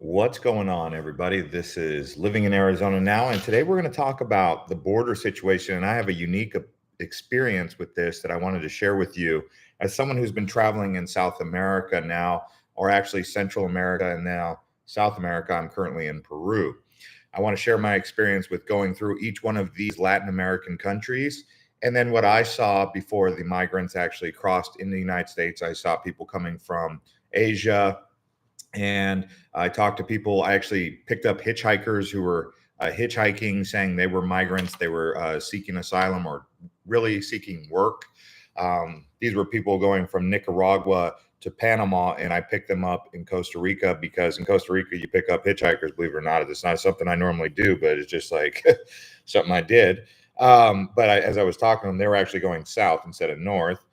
What's going on, everybody? This is Living in Arizona Now, and today we're going to talk about the border situation. And I have a unique experience with this that I wanted to share with you as someone who's been traveling in South America now, or actually Central America and now South America. I'm currently in Peru. I want to share my experience with going through each one of these Latin American countries. And then what I saw before the migrants actually crossed in the United States. I saw people coming from Asia, and I talked to people. I actually picked up hitchhikers who were hitchhiking, saying they were migrants, they were seeking asylum or really seeking work. These were people going from Nicaragua to Panama, and I picked them up in Costa Rica because in Costa Rica you pick up hitchhikers. Believe it or not, it's not something I normally do, but it's just like something I did. As I was talking to them, they were actually going south instead of north.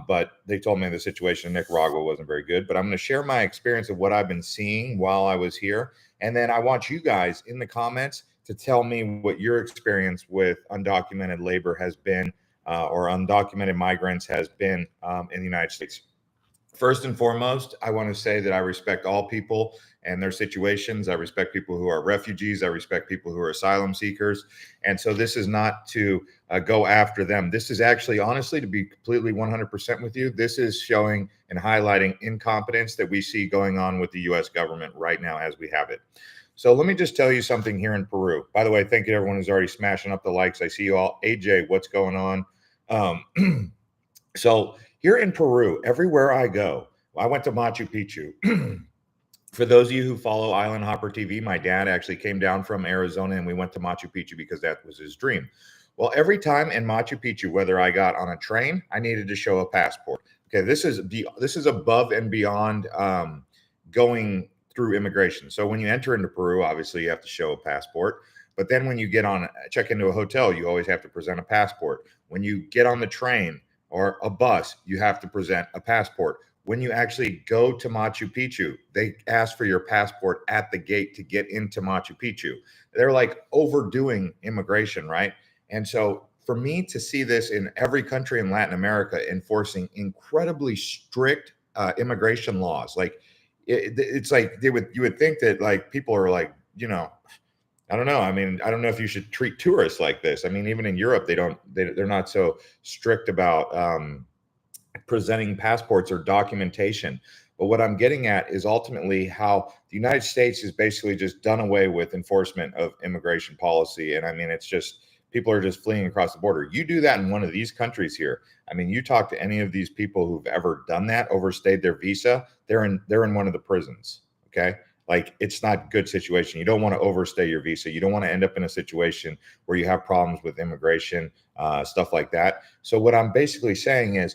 But they told me the situation in Nicaragua wasn't very good. But I'm going to share my experience of what I've been seeing while I was here. And then I want you guys in the comments to tell me what your experience with undocumented labor has been, or undocumented migrants has been in the United States. First and foremost, I want to say that I respect all people and their situations. I respect people who are refugees. I respect people who are asylum seekers. And so this is not to go after them. This is actually, honestly, to be completely 100% with you, this is showing and highlighting incompetence that we see going on with the US government right now as we have it. So let me just tell you something here in Peru. By the way, thank you to everyone who's already smashing up the likes. I see you all. AJ, what's going on? So here in Peru, everywhere I go, I went to Machu Picchu. For those of you who follow Island Hopper TV, my dad actually came down from Arizona and we went to Machu Picchu because that was his dream. Well, every time in Machu Picchu, whether I got on a train, I needed to show a passport. Okay, this is above and beyond going through immigration. So when you enter into Peru, obviously you have to show a passport. But then when you check into a hotel, you always have to present a passport. When you get on the train or a bus, you have to present a passport. When you actually go to Machu Picchu, they ask for your passport at the gate to get into Machu Picchu. They're like overdoing immigration, right? And so for me to see this in every country in Latin America enforcing incredibly strict immigration laws, like it's like you would think that like people are like, I don't know. I mean, I don't know if you should treat tourists like this. I mean, even in Europe, they're not so strict about presenting passports or documentation. But what I'm getting at is ultimately how the United States has basically just done away with enforcement of immigration policy. And I mean, it's just people are just fleeing across the border. You do that in one of these countries here. I mean, you talk to any of these people who've ever done that, overstayed their visa, they're in one of the prisons. Okay. Like it's not a good situation. You don't want to overstay your visa. You don't want to end up in a situation where you have problems with immigration, stuff like that. So what I'm basically saying is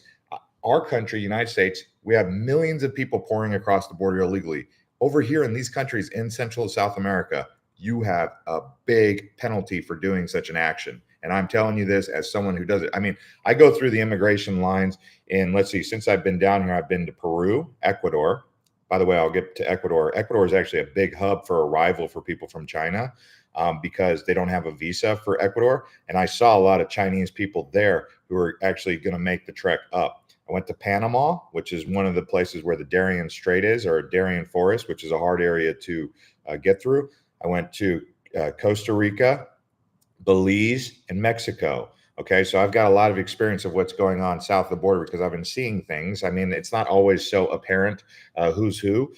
our country, United States, we have millions of people pouring across the border illegally. Over here in these countries in Central South America, you have a big penalty for doing such an action. And I'm telling you this as someone who does it. I mean, I go through the immigration lines and let's see, since I've been down here, I've been to Peru, Ecuador. By the way, I'll get to Ecuador. Ecuador is actually a big hub for arrival for people from China because they don't have a visa for Ecuador. And I saw a lot of Chinese people there who are actually going to make the trek up. I went to Panama, which is one of the places where the Darien Strait is, or Darien Forest, which is a hard area to get through. I went to Costa Rica, Belize, and Mexico. Okay, so I've got a lot of experience of what's going on south of the border because I've been seeing things. I mean, it's not always so apparent who's who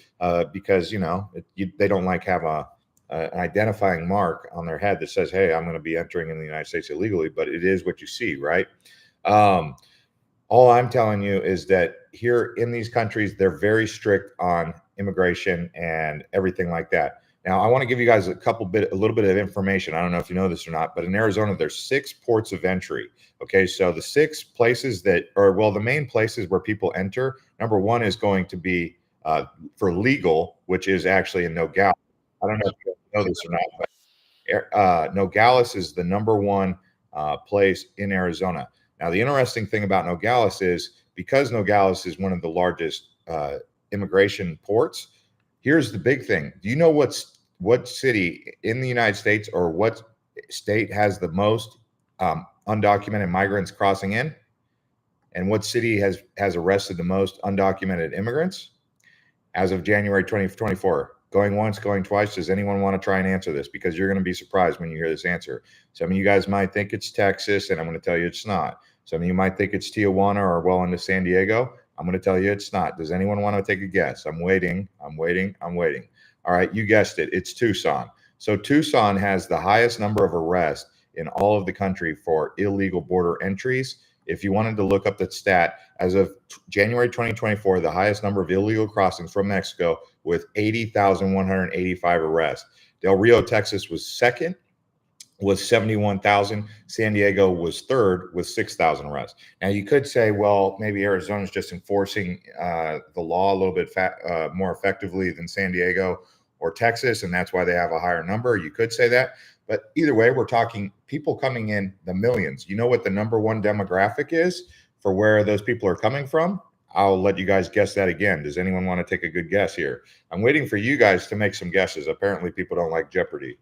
because, they don't like have an identifying mark on their head that says, hey, I'm going to be entering in the United States illegally, but it is what you see, right? All I'm telling you is that here in these countries, they're very strict on immigration and everything like that. Now, I want to give you guys a little bit of information. I don't know if you know this or not, but in Arizona, there's 6 ports of entry. Okay, so the 6 places the main places where people enter, number 1 is going to be for legal, which is actually in Nogales. I don't know if you know this or not, but Nogales is the number 1 place in Arizona. Now, the interesting thing about Nogales is because Nogales is one of the largest immigration ports, here's the big thing. Do you know what city in the United States or what state has the most undocumented migrants crossing in? And what city has arrested the most undocumented immigrants? As of January 2024, Going once, going twice. Does anyone want to try and answer this? Because you're going to be surprised when you hear this answer. Some of you guys might think it's Texas, and I'm going to tell you it's not. Some of you might think it's Tijuana or well into San Diego. I'm going to tell you it's not. Does anyone want to take a guess? I'm waiting. I'm waiting. I'm waiting. All right, you guessed it. It's Tucson. So Tucson has the highest number of arrests in all of the country for illegal border entries. If you wanted to look up the stat, as of January 2024, the highest number of illegal crossings from Mexico with 80,185 arrests. Del Rio, Texas was second, was 71,000. San Diego was third with 6,000 arrests. Now you could say, well, maybe Arizona is just enforcing the law a little bit more effectively than San Diego or Texas, and that's why they have a higher number. You could say that. But either way, we're talking people coming in the millions. You know what the number one demographic is for where those people are coming from? I'll let you guys guess that again. Does anyone want to take a good guess here? I'm waiting for you guys to make some guesses. Apparently, people don't like Jeopardy.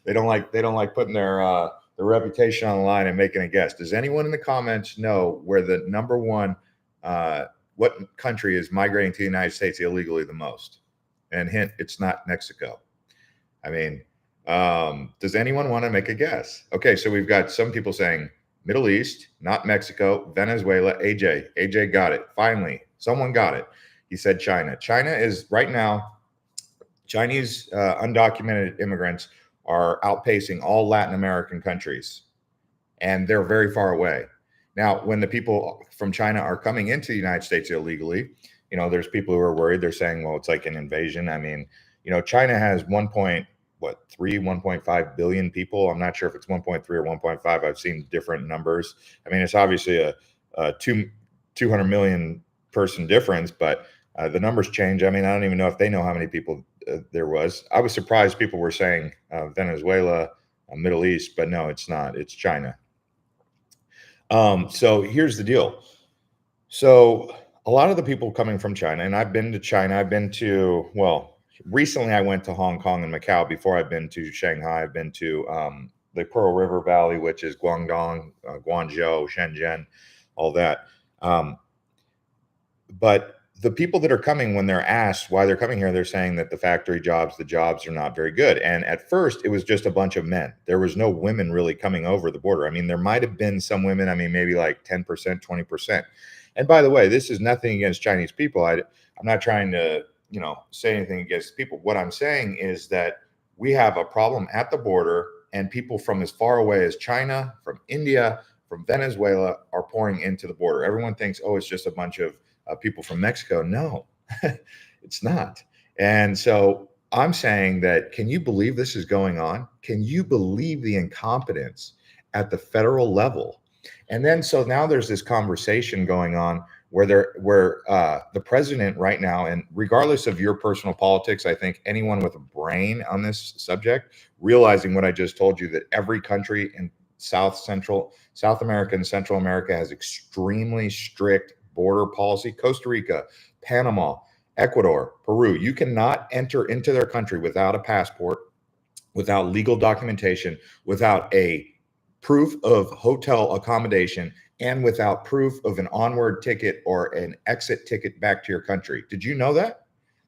They don't like putting their reputation on the line and making a guess. Does anyone in the comments know where the number one what country is migrating to the United States illegally the most? And hint, it's not Mexico. I mean, does anyone want to make a guess? Okay, so we've got some people saying Middle East, not Mexico, Venezuela. AJ got it. Finally, someone got it. He said China. China is right now, Chinese undocumented immigrants are outpacing all Latin American countries, and they're very far away. Now, when the people from China are coming into the United States illegally, you know, there's people who are worried. They're saying, well, it's like an invasion. I mean, you know, China has 1.5 billion people. I'm not sure if it's 1.3 or 1.5. I've seen different numbers. I mean, it's obviously a 200 million person difference, but the numbers change. I mean, I don't even know if they know how many people there was. I was surprised people were saying Venezuela, Middle East, but no, it's not. It's China. So here's the deal. So a lot of the people coming from China, and I've been to China, I've been to, well, recently I went to Hong Kong and Macau. Before I've been to Shanghai, I've been to the Pearl River Valley, which is Guangdong, Guangzhou, Shenzhen, all that. But the people that are coming, when they're asked why they're coming here, they're saying that the factory jobs, the jobs are not very good. And at first, it was just a bunch of men. There was no women really coming over the border. I mean, there might have been some women. I mean, maybe like 10%, 20%. And by the way, this is nothing against Chinese people. I'm not trying to, you know, say anything against people. What I'm saying is that we have a problem at the border, and people from as far away as China, from India, from Venezuela are pouring into the border. Everyone thinks, oh, it's just a bunch of people from Mexico. No, it's not. And so I'm saying that, can you believe this is going on? Can you believe the incompetence at the federal level? And then, so now there's this conversation going on where the president right now, and regardless of your personal politics, I think anyone with a brain on this subject, realizing what I just told you, that every country in South America and Central America has extremely strict border policy. Costa Rica, Panama, Ecuador, Peru, you cannot enter into their country without a passport, without legal documentation, without a proof of hotel accommodation, and without proof of an onward ticket or an exit ticket back to your country. Did you know that?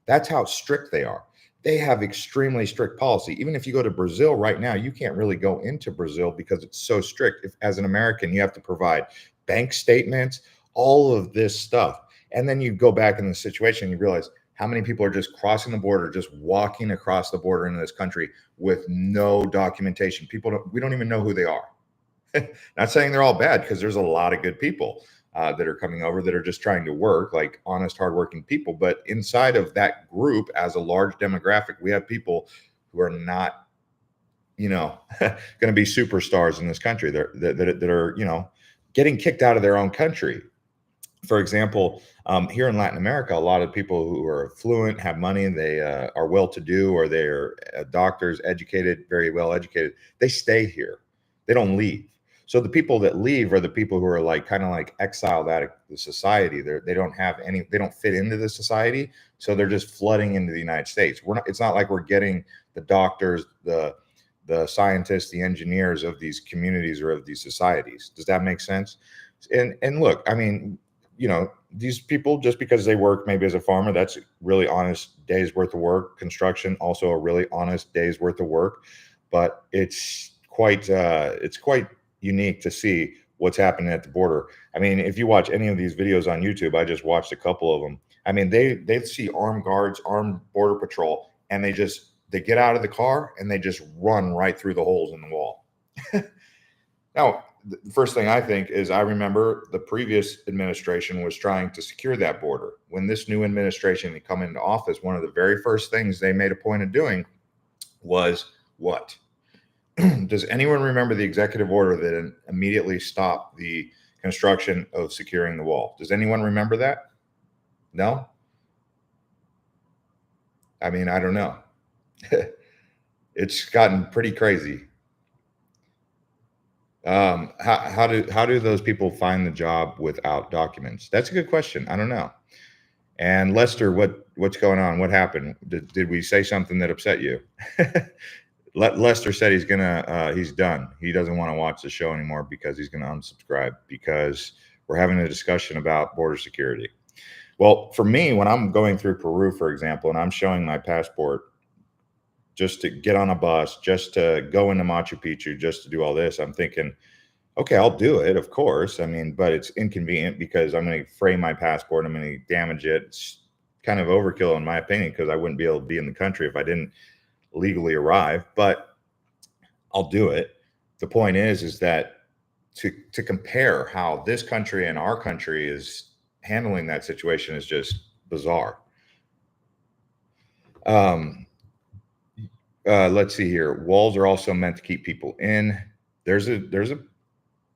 That's how strict they are. They have extremely strict policy. Even if you go to Brazil right now, you can't really go into Brazil because it's so strict. If, as an American, you have to provide bank statements, all of this stuff. And then you go back in the situation, you realize how many people are just crossing the border, just walking across the border into this country with no documentation. We don't even know who they are. Not saying they're all bad, because there's a lot of good people that are coming over that are just trying to work, like honest, hardworking people. But inside of that group, as a large demographic, we have people who are not, you know, going to be superstars in this country. That are, you know, getting kicked out of their own country. For example, here in Latin America, a lot of people who are affluent, have money, they are well-to-do, or they're doctors, educated, very well educated. They stay here. They don't leave. So the people that leave are the people who are like kind of like exiled out of the society. They don't fit into the society, so they're just flooding into the United States. It's not like we're getting the doctors, the scientists, the engineers of these communities or of these societies. Does that make sense? And look, I mean, these people, just because they work maybe as a farmer, that's a really honest day's worth of work. Construction, also a really honest day's worth of work. But it's quite unique to see what's happening at the border. I mean, if you watch any of these videos on YouTube, I just watched a couple of them. I mean, they see armed guards, armed border patrol, and they get out of the car and they just run right through the holes in the wall. Now, the first thing I think is, I remember the previous administration was trying to secure that border. When this new administration had come into office, one of the very first things they made a point of doing was what? Does anyone remember the executive order that immediately stopped the construction of securing the wall? Does anyone remember that? No? I mean, I don't know. It's gotten pretty crazy. How do those people find the job without documents? That's a good question. I don't know. And Lester, what's going on? What happened? Did we say something that upset you? Lester said he's done. He doesn't want to watch the show anymore because he's gonna unsubscribe, because we're having a discussion about border security. Well, for me, when I'm going through Peru, for example, and I'm showing my passport just to get on a bus, just to go into Machu Picchu, just to do all this, I'm thinking, okay, I'll do it, of course. I mean, but it's inconvenient because I'm going to frame my passport, I'm going to damage it. It's kind of overkill in my opinion, because I wouldn't be able to be in the country if I didn't legally arrive, but I'll do it. The point is that to compare how this country and our country is handling that situation is just bizarre. Let's see here. Walls are also meant to keep people in. There's a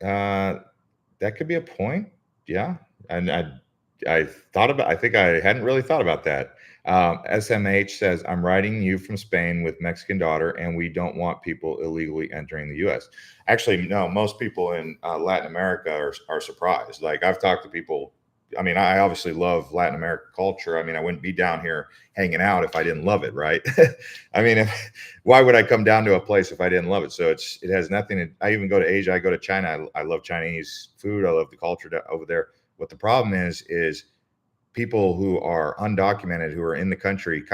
that could be a point. Yeah. And I think I hadn't really thought about that. SMH says, I'm writing you from Spain with Mexican daughter, and we don't want people illegally entering the US. Actually, no, most people in Latin America are surprised. Like, I've talked to people. I mean, I obviously love Latin American culture. I mean, I wouldn't be down here hanging out if I didn't love it, right? I mean, why would I come down to a place if I didn't love it? So it has nothing to, I even go to Asia, I go to China. I love Chinese food. I love the culture over there. What the problem is people who are undocumented, who are in the country,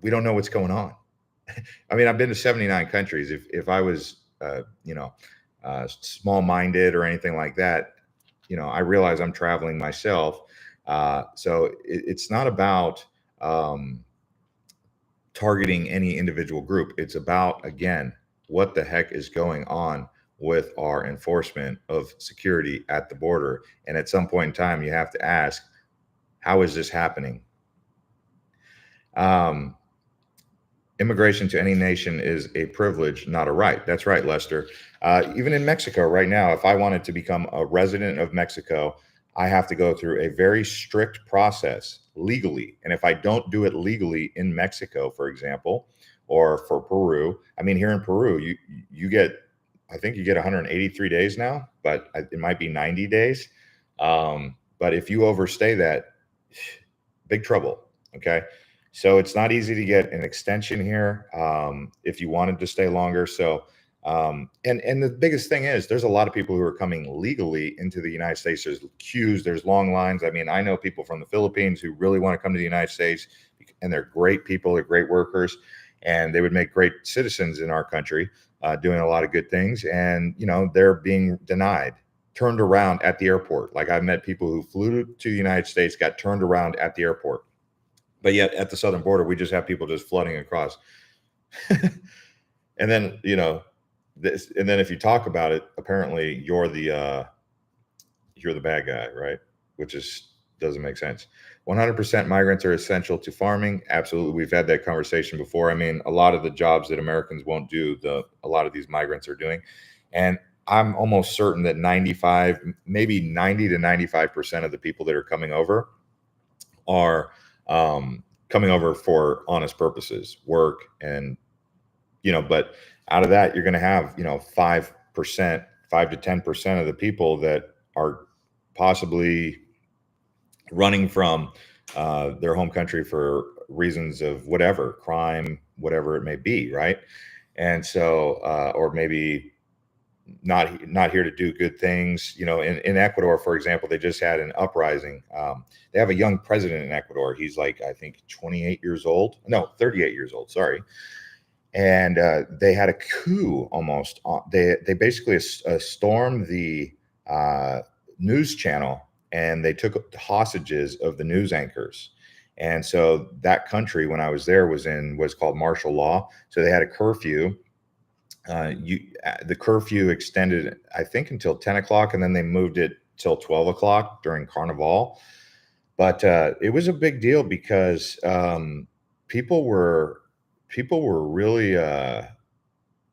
we don't know what's going on. I mean, I've been to 79 countries. If I was, small-minded or anything like that, I realize I'm traveling myself. So it's not about targeting any individual group. It's about, again, what the heck is going on with our enforcement of security at the border. And at some point in time, you have to ask, how is this happening? Immigration to any nation is a privilege, not a right. That's right, Lester. Even in Mexico right now, if I wanted to become a resident of Mexico, I have to go through a very strict process legally. And if I don't do it legally in Mexico, for example, or for Peru, I mean, here in Peru, I think you get 183 days now, but it might be 90 days. But if you overstay that, big trouble. Okay. So it's not easy to get an extension here if you wanted to stay longer. So, and the biggest thing is, there's a lot of people who are coming legally into the United States. There's queues, there's long lines. I mean, I know people from the Philippines who really want to come to the United States, and they're great people, they're great workers, and they would make great citizens in our country, doing a lot of good things. And, they're being denied, turned around at the airport. Like, I've met people who flew to the United States, got turned around at the airport. But yet at the southern border, we just have people just flooding across. And then, and then if you talk about it, apparently you're the bad guy, right? Which doesn't make sense. 100% migrants are essential to farming. Absolutely. We've had that conversation before. I mean, a lot of the jobs that Americans won't do, a lot of these migrants are doing. And I'm almost certain that 95, maybe 90 to 95% of the people that are coming over are coming over for honest purposes, work, and but out of that, you're going to have 5%, 5 to 10% of the people that are possibly running from their home country for reasons of whatever, crime, whatever it may be, right? And so, or maybe not here to do good things. You know, in Ecuador, for example, they just had an uprising. They have a young president in Ecuador. He's like, I think 28 years old. No, 38 years old. Sorry. And they had a coup almost. They basically stormed the news channel, and they took hostages of the news anchors. And so that country, when I was there, was in what's called martial law. So they had a curfew. The curfew extended, I think, until 10 o'clock, and then they moved it till 12 o'clock during Carnival. But it was a big deal because people were really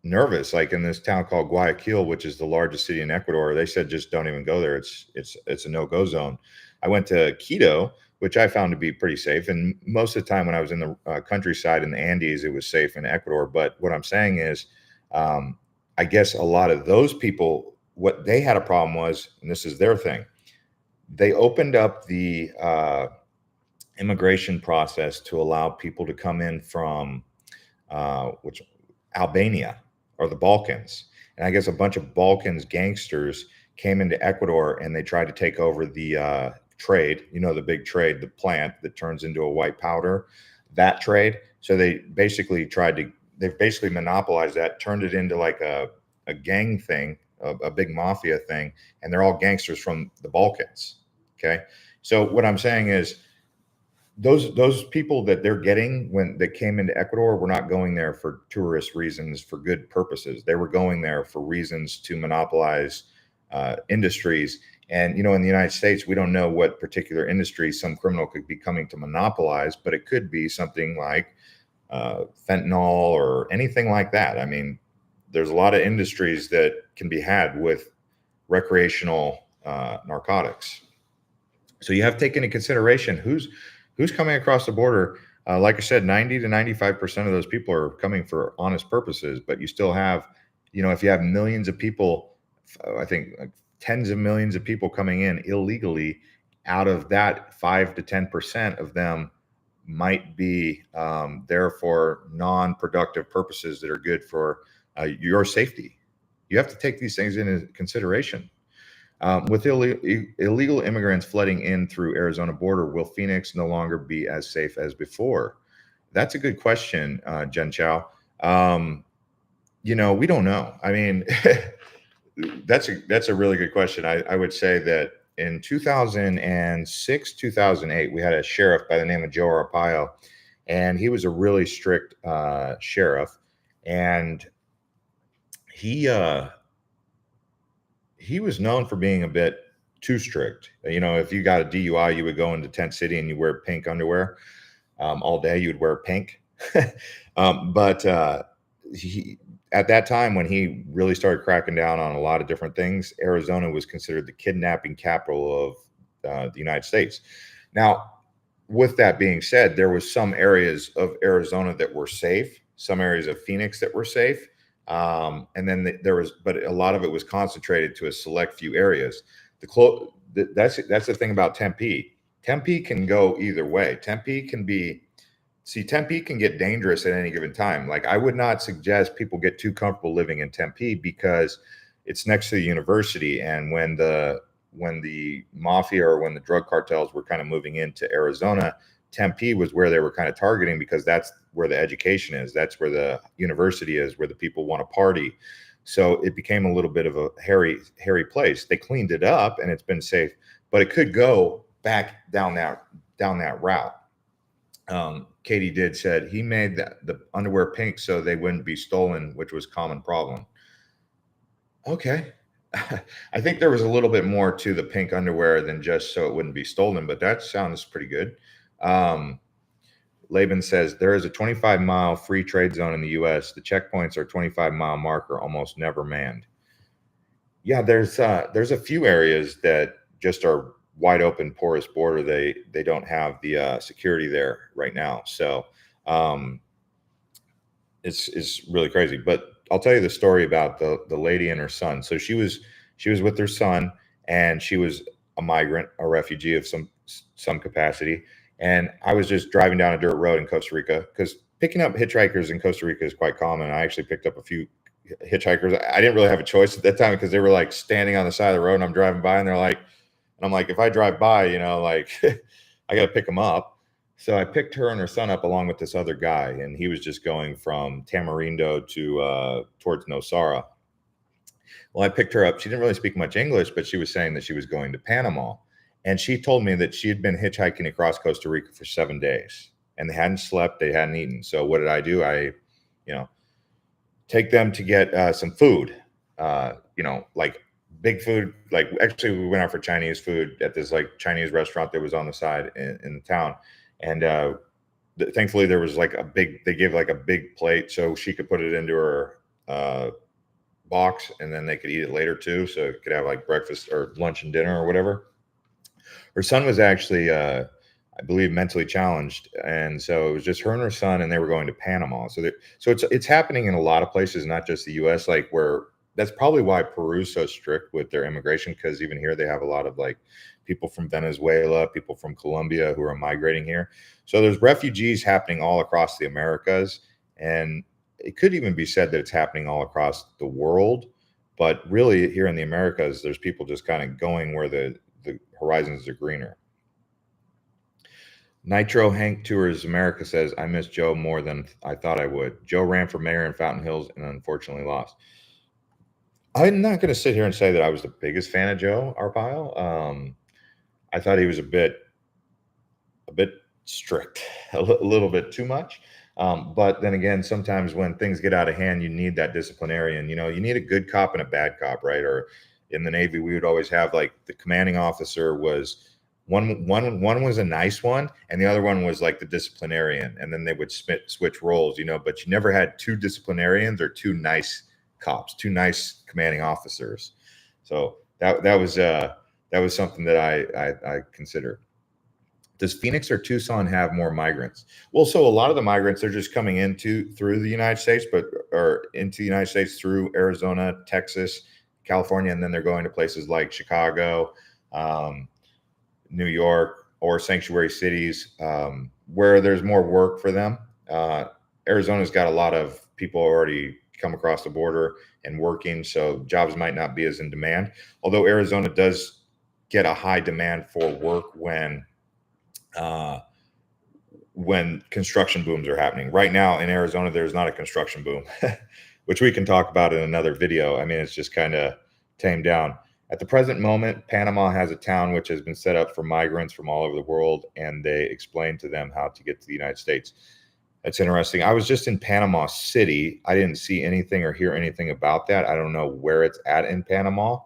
nervous. Like in this town called Guayaquil, which is the largest city in Ecuador, they said just don't even go there. It's a no-go zone. I went to Quito, which I found to be pretty safe, and most of the time when I was in the countryside in the Andes, it was safe in Ecuador. But what I'm saying is, I guess a lot of those people, what they had a problem was, and this is their thing, they opened up the immigration process to allow people to come in from which Albania or the Balkans. And I guess a bunch of Balkans gangsters came into Ecuador, and they tried to take over the trade, you know, the big trade, the plant that turns into a white powder, that trade. So they basically monopolized that, turned it into like a gang thing, a big mafia thing, and they're all gangsters from the Balkans. Okay. So what I'm saying is, those people that they're getting when they came into Ecuador were not going there for tourist reasons, for good purposes. They were going there for reasons to monopolize industries. And, you know, in the United States, we don't know what particular industry some criminal could be coming to monopolize, but it could be something like fentanyl or anything like that. I mean, there's a lot of industries that can be had with recreational narcotics. So you have to take into consideration who's coming across the border. Like I said, 90 to 95% of those people are coming for honest purposes, but you still have, you know, if you have millions of people, I think like tens of millions of people coming in illegally, out of that 5 to 10% of them might be there for non-productive purposes that are good for your safety. You have to take these things into consideration. With illegal immigrants flooding in through Arizona border, will Phoenix no longer be as safe as before? That's a good question, Jen Chow. You know, we don't know. I mean, that's a really good question. I would say that in 2006, 2008, we had a sheriff by the name of Joe Arpaio, and he was a really strict sheriff, and he was known for being a bit too strict. You know, if you got a DUI, you would go into Tent City and you wear pink underwear all day. You would wear pink. But at that time, when he really started cracking down on a lot of different things, Arizona was considered the kidnapping capital of the United States. Now, with that being said, there was some areas of Arizona that were safe, some areas of Phoenix that were safe. And then there was, but a lot of it was concentrated to a select few areas. That's the thing about Tempe. Tempe can go either way. Tempe can get dangerous at any given time. Like, I would not suggest people get too comfortable living in Tempe because it's next to the university. And when the mafia or when the drug cartels were kind of moving into Arizona, Tempe was where they were kind of targeting, because that's where the education is. That's where the university is, where the people want to party. So it became a little bit of a hairy place. They cleaned it up and it's been safe, but it could go back down that route. Katie did said he made the underwear pink so they wouldn't be stolen, which was a common problem. Okay. I think there was a little bit more to the pink underwear than just so it wouldn't be stolen, but that sounds pretty good. Laban says there is a 25-mile free trade zone in the U.S. The checkpoints are 25-mile marker, almost never manned. Yeah, there's a few areas that just are wide open, porous border. They don't have the security there right now, so it's really crazy. But I'll tell you the story about the lady and her son. So she was with her son, and she was a migrant, a refugee of some capacity. And I was just driving down a dirt road in Costa Rica, because picking up hitchhikers in Costa Rica is quite common. I actually picked up a few hitchhikers. I didn't really have a choice at that time because they were like standing on the side of the road and I'm driving by and they're like, and I'm like, if I drive by, like I got to pick them up. So I picked her and her son up along with this other guy, and he was just going from Tamarindo to towards Nosara. Well, I picked her up. She didn't really speak much English, but she was saying that she was going to Panama. And she told me that she had been hitchhiking across Costa Rica for 7 days and they hadn't slept, they hadn't eaten. So what did I do? I, take them to get some food, like big food. Like actually we went out for Chinese food at this like Chinese restaurant that was on the side in the town. And thankfully there was like they gave like a big plate so she could put it into her box and then they could eat it later too. So it could have like breakfast or lunch and dinner or whatever. Her son was actually, I believe, mentally challenged, and so it was just her and her son, and they were going to Panama. So it's happening in a lot of places, not just the U.S. Like where that's probably why Peru's so strict with their immigration, because even here they have a lot of like people from Venezuela, people from Colombia who are migrating here. So there's refugees happening all across the Americas, and it could even be said that it's happening all across the world. But really, here in the Americas, there's people just kind of going where the horizons are greener. Nitro Hank Tours America says, I miss Joe more than I thought I would. Joe ran for mayor in Fountain Hills and unfortunately lost. I'm not going to sit here and say that I was the biggest fan of Joe Arpaio. I thought he was a bit strict, a little bit too much. But then again, sometimes when things get out of hand, you need that disciplinarian. You need a good cop and a bad cop, right? Or in the Navy, we would always have like the commanding officer was one was a nice one, and the other one was like the disciplinarian, and then they would switch roles, but you never had two disciplinarians or two nice cops, two nice commanding officers. So that was something that I considered. Does Phoenix or Tucson have more migrants? Well, so a lot of the migrants are just coming through the United States, or into the United States through Arizona, Texas, California, and then they're going to places like Chicago, New York, or sanctuary cities where there's more work for them. Arizona's got a lot of people already come across the border and working, so jobs might not be as in demand. Although Arizona does get a high demand for work when construction booms are happening. Right now in Arizona, there's not a construction boom, which we can talk about in another video. I mean, it's just kind of tamed down. At the present moment, Panama has a town which has been set up for migrants from all over the world, and they explain to them how to get to the United States. That's interesting. I was just in Panama City. I didn't see anything or hear anything about that. I don't know where it's at in Panama.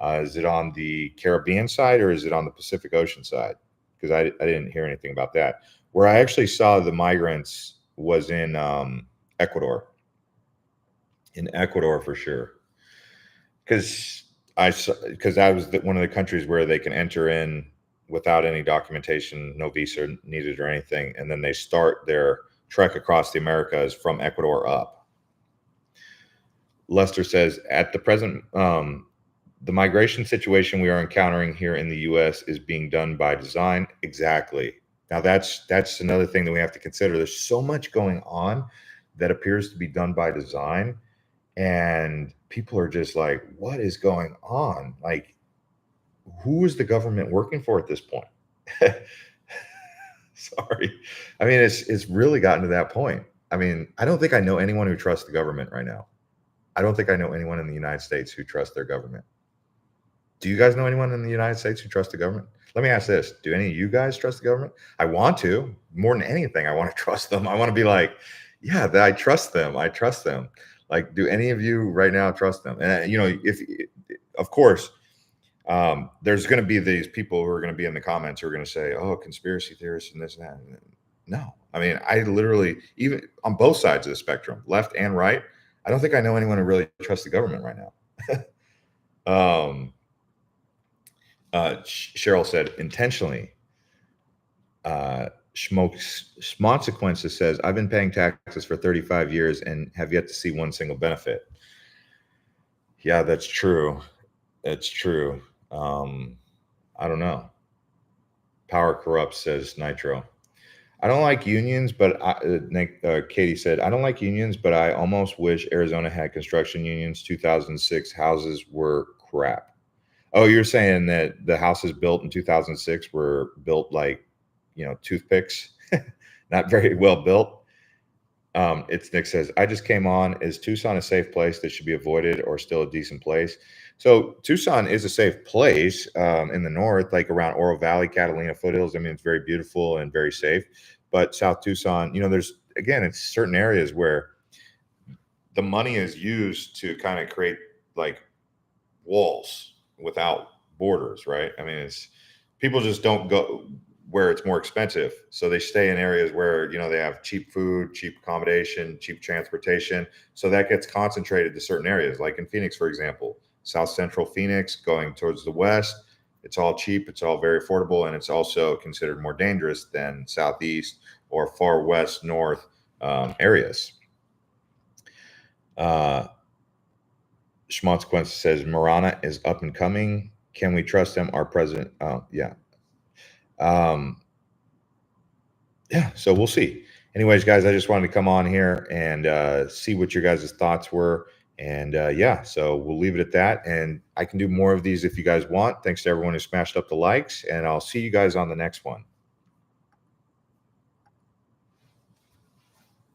Is it on the Caribbean side or is it on the Pacific Ocean side? Because I didn't hear anything about that. Where I actually saw the migrants was in Ecuador. In Ecuador for sure. Because that was one of the countries where they can enter in without any documentation, no visa needed or anything, and then they start their trek across the Americas from Ecuador up. Lester says, at the present, the migration situation we are encountering here in the U.S. is being done by design. Exactly. Now that's another thing that we have to consider. There's so much going on that appears to be done by design, and people are just like, what is going on? Like, who is the government working for at this point? Sorry. I mean, it's really gotten to that point. I mean, I don't think I know anyone who trusts the government right now. I don't think I know anyone in the United States who trusts their government. Do you guys know anyone in the United States who trusts the government? Let me ask this. Do any of you guys trust the government? I want to. More than anything, I want to trust them. I want to be like, yeah, I trust them. I trust them. Like, do any of you right now trust them? And, if of course, there's going to be these people who are going to be in the comments who are going to say, oh, conspiracy theorists and this and that. No, I mean, I literally, even on both sides of the spectrum, left and right, I don't think I know anyone who really trusts the government right now. Cheryl said, intentionally. Schmoxequences says, I've been paying taxes for 35 years and have yet to see one single benefit. Yeah, that's true. That's true. I don't know. Power corrupts, says Nitro. I don't like unions, but Katie said, I don't like unions, but I almost wish Arizona had construction unions. 2006 houses were crap. Oh, you're saying that the houses built in 2006 were built like, toothpicks, not very well built. It's Nick says, I just came on. Is Tucson a safe place that should be avoided or still a decent place? So Tucson is a safe place in the north, like around Oro Valley, Catalina foothills. I mean, it's very beautiful and very safe. But South Tucson, there's, again, it's certain areas where the money is used to kind of create like walls without borders, right? I mean, it's people just don't go where it's more expensive. So they stay in areas where, they have cheap food, cheap accommodation, cheap transportation. So that gets concentrated to certain areas, like in Phoenix, for example, South Central Phoenix going towards the west. It's all cheap, it's all very affordable, and it's also considered more dangerous than Southeast or far west north areas. Schmotzquence says Marana is up and coming. Can we trust him? Our president. Oh, yeah. Yeah, so we'll see. Anyways, guys, I just wanted to come on here and see what your guys' thoughts were. And yeah, so we'll leave it at that. And I can do more of these if you guys want. Thanks to everyone who smashed up the likes. And I'll see you guys on the next one.